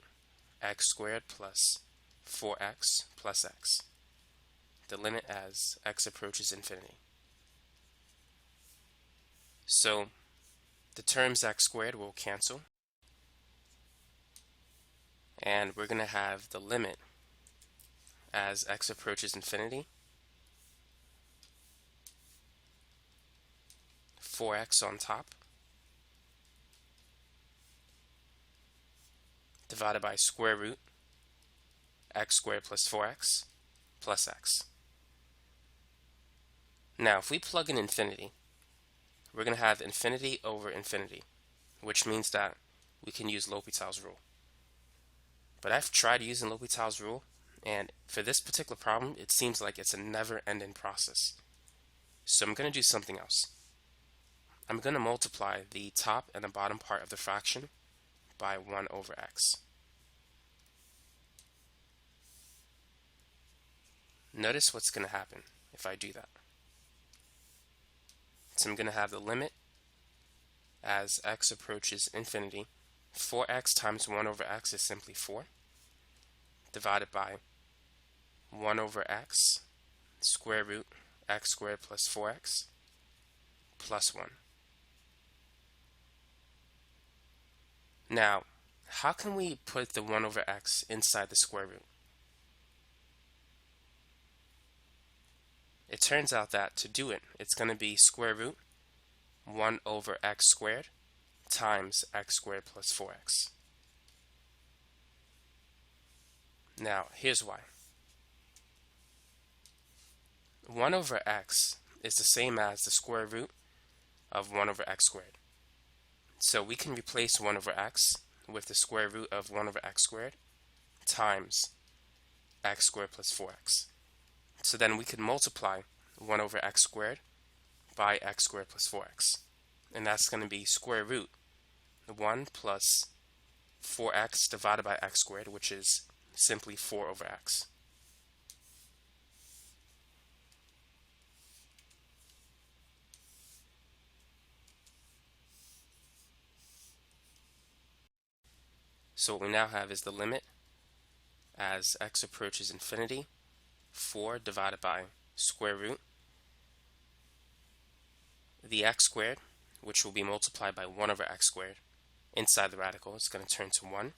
x squared plus 4x plus x. The limit as x approaches infinity. So the terms x squared will cancel. And we're going to have the limit as x approaches infinity, 4x on top, divided by square root x squared plus 4x plus x. Now if we plug in infinity, we're going to have infinity over infinity, which means that we can use L'Hopital's rule. But I've tried using L'Hopital's rule, and for this particular problem, it seems like it's a never-ending process. So I'm going to do something else. I'm going to multiply the top and the bottom part of the fraction by 1 over x. Notice what's going to happen if I do that. So I'm going to have the limit as x approaches infinity. 4x times 1 over x is simply 4, divided by 1 over x, square root x squared plus 4x, plus 1. Now, how can we put the 1 over x inside the square root? It turns out that to do it, it's going to be square root 1 over x squared times x squared plus 4x. Now, here's why. 1 over x is the same as the square root of 1 over x squared. So we can replace 1 over x with the square root of 1 over x squared times x squared plus 4x. So then we could multiply 1 over x squared by x squared plus 4x. And that's going to be square root 1 plus 4x divided by x squared, which is simply 4 over x. So what we now have is the limit as x approaches infinity, 4 divided by square root, the x squared, which will be multiplied by 1 over x squared, inside the radical is going to turn to 1,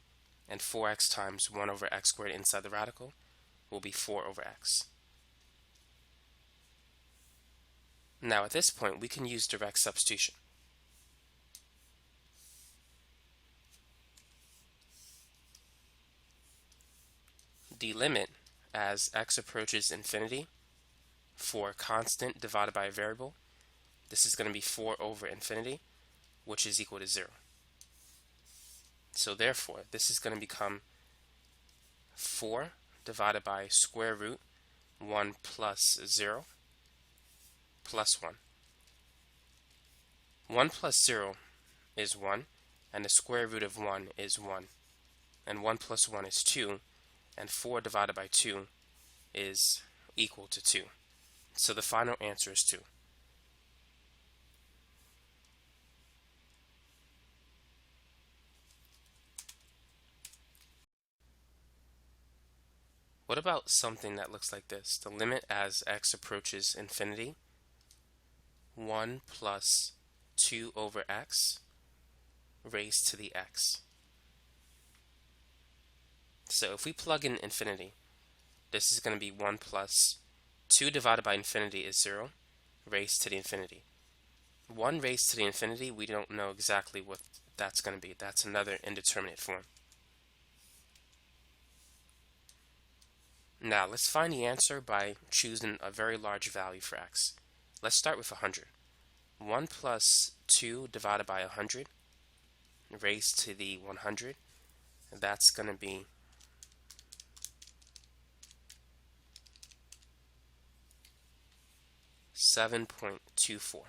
and 4x times 1 over x squared inside the radical will be 4 over x. Now at this point we can use direct substitution. The limit as x approaches infinity for constant divided by a variable, this is going to be 4 over infinity, which is equal to 0. So therefore, this is going to become 4 divided by square root 1 plus 0 plus 1. 1 plus 0 is 1, and the square root of 1 is 1. And 1 plus 1 is 2, and 4 divided by 2 is equal to 2. So the final answer is 2. What about something that looks like this? The limit as x approaches infinity, 1 plus 2 over x raised to the x. So if we plug in infinity, this is going to be 1 plus 2 divided by infinity is 0 raised to the infinity. 1 raised to the infinity, we don't know exactly what that's going to be. That's another indeterminate form. Now let's find the answer by choosing a very large value for x. Let's start with 100. 1 plus 2 divided by 100 raised to the 100, that's going to be 7.24.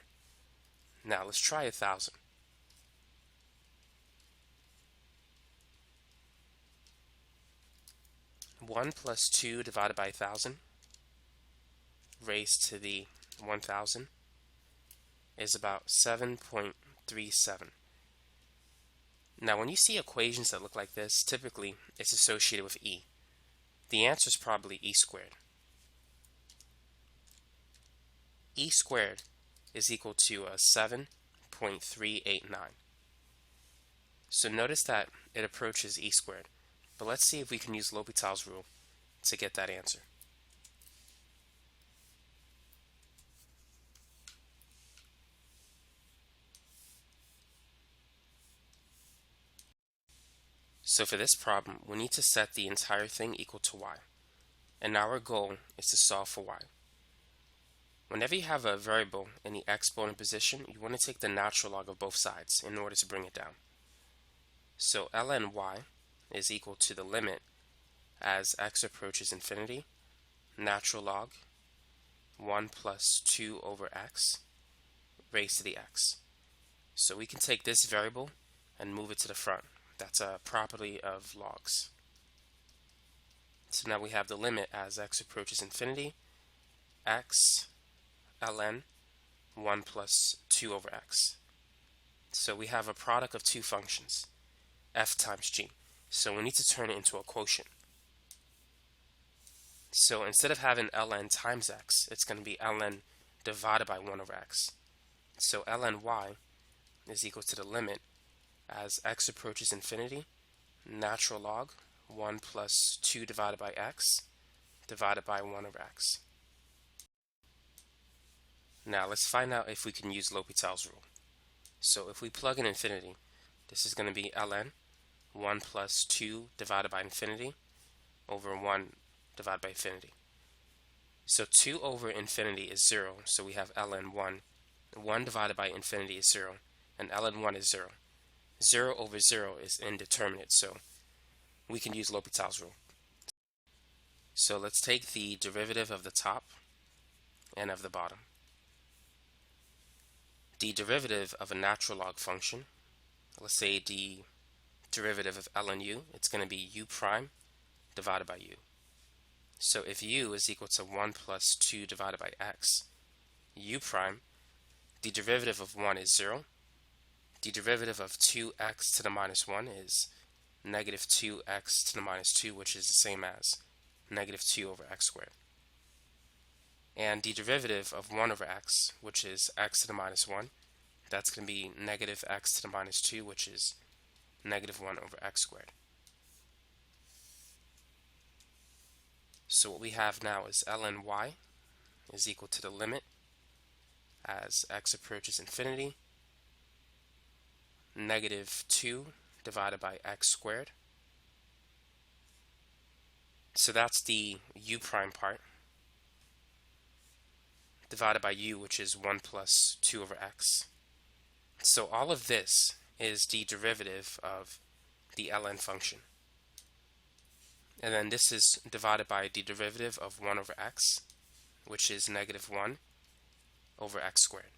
Now let's try 1,000. 1 plus 2 divided by 1,000 raised to the 1,000 is about 7.37. Now when you see equations that look like this, typically it's associated with e. The answer is probably e squared. E squared is equal to 7.389. So notice that it approaches e squared. But let's see if we can use L'Hopital's rule to get that answer. So for this problem, we need to set the entire thing equal to y. And our goal is to solve for y. Whenever you have a variable in the exponent position, you want to take the natural log of both sides in order to bring it down. So ln y is equal to the limit as x approaches infinity, natural log 1 plus 2 over x raised to the x. So we can take this variable and move it to the front. That's a property of logs. So now we have the limit as x approaches infinity, x ln 1 plus 2 over x. So we have a product of two functions, f times g. So we need to turn it into a quotient. So instead of having ln times x, it's going to be ln divided by 1 over x. So ln y is equal to the limit as x approaches infinity, natural log 1 plus 2 divided by x divided by 1 over x. Now let's find out if we can use L'Hopital's rule. So if we plug in infinity, this is going to be ln 1 plus 2 divided by infinity over 1 divided by infinity. So 2 over infinity is 0, so we have ln 1. 1 divided by infinity is 0, and ln 1 is 0. 0 over 0 is indeterminate, so we can use L'Hopital's rule. So let's take the derivative of the top and of the bottom. The derivative of a natural log function, let's say the derivative of ln u, it's going to be u prime divided by u. So if u is equal to 1 plus 2 divided by x, u prime, the derivative of 1 is 0. The derivative of 2x to the minus 1 is negative 2x to the minus 2, which is the same as negative 2 over x squared. And the derivative of 1 over x, which is x to the minus 1, that's going to be negative x to the minus 2, which is negative 1 over x squared. So what we have now is ln y is equal to the limit as x approaches infinity, negative 2 divided by x squared. So that's the u prime part. divided by u, which is 1 plus 2 over x. So all of this is the derivative of the ln function. And then this is divided by the derivative of 1 over x, which is negative 1 over x squared.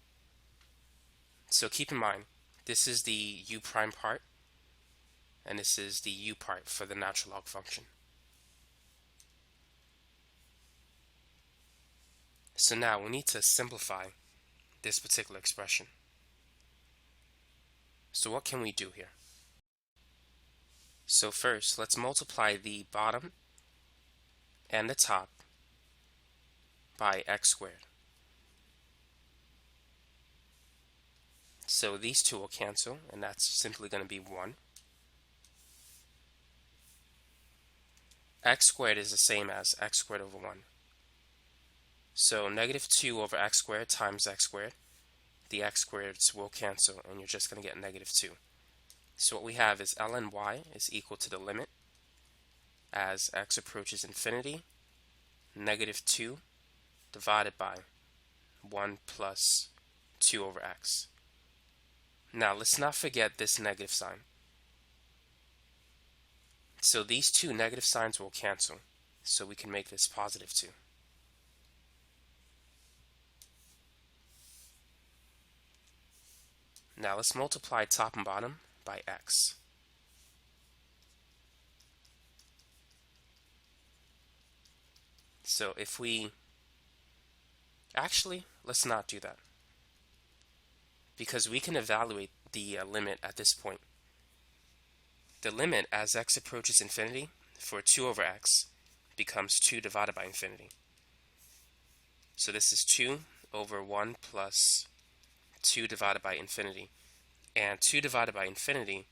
So keep in mind, this is the u prime part, and this is the u part for the natural log function. So now we need to simplify this particular expression. So what can we do here? So first, let's multiply the bottom and the top by x squared. So these two will cancel, and that's simply going to be 1. X squared is the same as x squared over 1. So negative 2 over x squared times x squared. The x squareds will cancel, and you're just going to get negative 2. So what we have is ln y is equal to the limit as x approaches infinity, negative 2 divided by 1 plus 2 over x. Now let's not forget this negative sign. So these two negative signs will cancel, so we can make this positive 2. Now let's multiply top and bottom by x. So if we actually, let's not do that, because we can evaluate the limit at this point. The limit as x approaches infinity for 2 over x becomes 2 divided by infinity. So this is 2 over 1 plus 2 divided by infinity. And 2 divided by infinity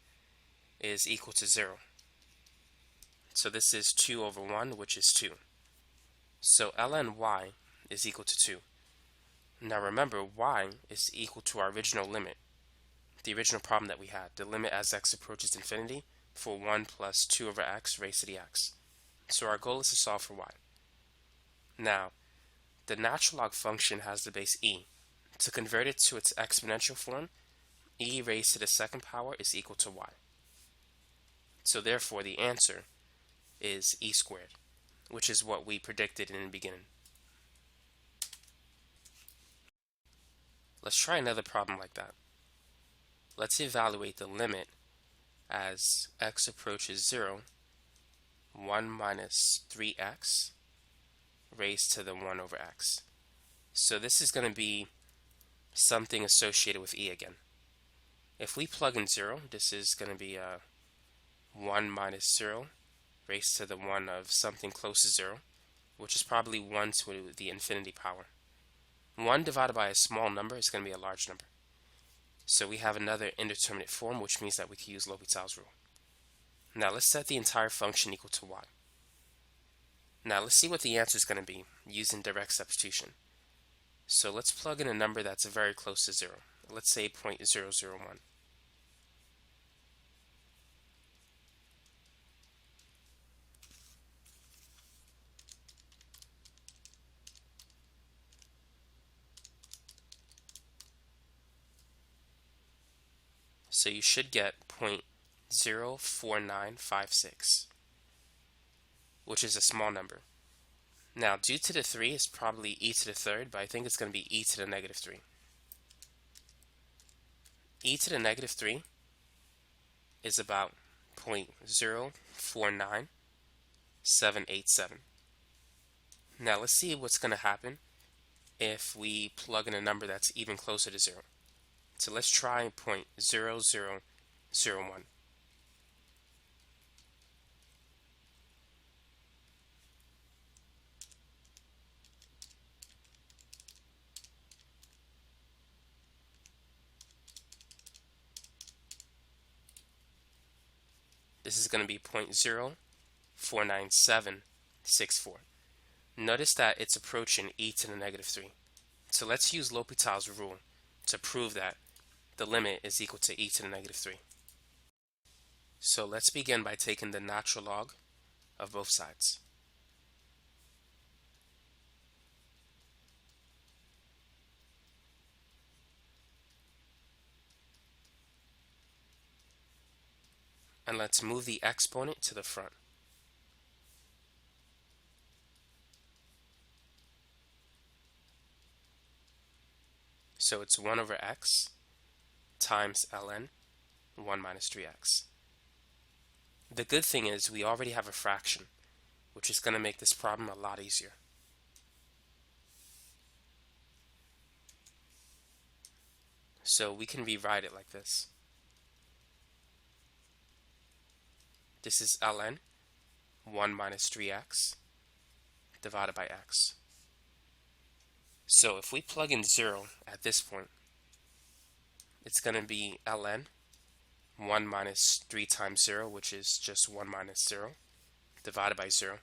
is equal to 0. So this is 2 over 1, which is 2. So ln y is equal to 2. Now remember, y is equal to our original limit, the original problem that we had, the limit as x approaches infinity for 1 plus 2 over x raised to the x. So our goal is to solve for y. Now, the natural log function has the base e. To convert it to its exponential form, e raised to the second power is equal to y. So therefore the answer is e squared, which is what we predicted in the beginning. Let's try another problem like that. Let's evaluate the limit as x approaches 0, 1 minus 3x raised to the 1 over x. So this is going to be something associated with e again. If we plug in 0, this is going to be 1 minus 0 raised to the 1 of something close to 0, which is probably 1 to the infinity power. 1 divided by a small number is going to be a large number. So we have another indeterminate form, which means that we can use L'Hopital's rule. Now let's set the entire function equal to y. Now let's see what the answer is going to be using direct substitution. So let's plug in a number that's very close to 0. Let's say 0.001. So you should get 0.04956, which is a small number. Now, due to the 3, it's probably e to the third, but I think it's going to be e to the negative 3. E to the negative 3 is about 0.049787. Now, let's see what's going to happen if we plug in a number that's even closer to 0. So let's try 0.0001. This is going to be 0.049764. Notice that it's approaching e to the negative 3. So let's use L'Hopital's rule to prove that the limit is equal to e to the negative 3. So let's begin by taking the natural log of both sides. And let's move the exponent to the front. So it's 1 over x times ln 1 minus 3x. The good thing is we already have a fraction, which is going to make this problem a lot easier. So we can rewrite it like this. This is ln 1 minus 3x divided by x. So if we plug in 0 at this point, it's going to be ln 1 minus 3 times 0, which is just 1 minus 0, divided by 0.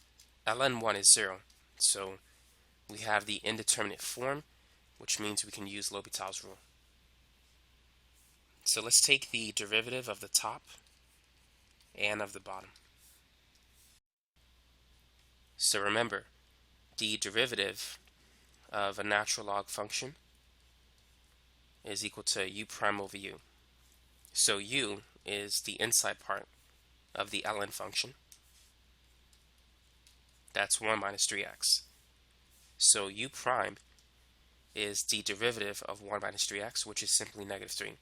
ln 1 is 0, so we have the indeterminate form, which means we can use L'Hopital's rule. So let's take the derivative of the top and of the bottom. So remember, the derivative of a natural log function is equal to u prime over u. So u is the inside part of the ln function. That's 1 minus 3x. So u prime is the derivative of 1 minus 3x, which is simply negative 3.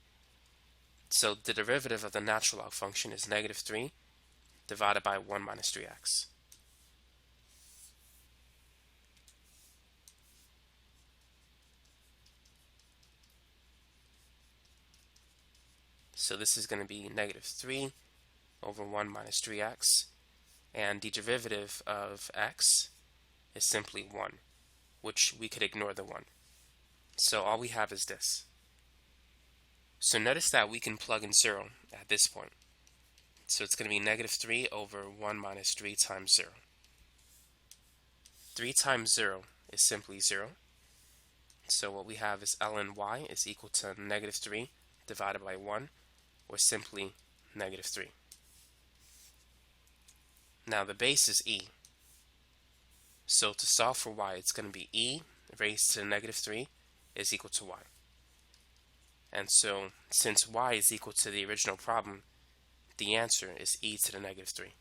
So the derivative of the natural log function is negative 3 divided by 1 minus 3x. So this is going to be negative 3 over 1 minus 3x, and the derivative of x is simply 1, which we could ignore the 1. So all we have is this. So notice that we can plug in 0 at this point. So it's going to be negative 3 over 1 minus 3 times 0. 3 times 0 is simply 0. So what we have is ln y is equal to negative 3 divided by 1, or simply negative 3. Now the base is e. So to solve for y, it's going to be e raised to the negative 3 is equal to y. And so since y is equal to the original problem, the answer is e to the negative 3.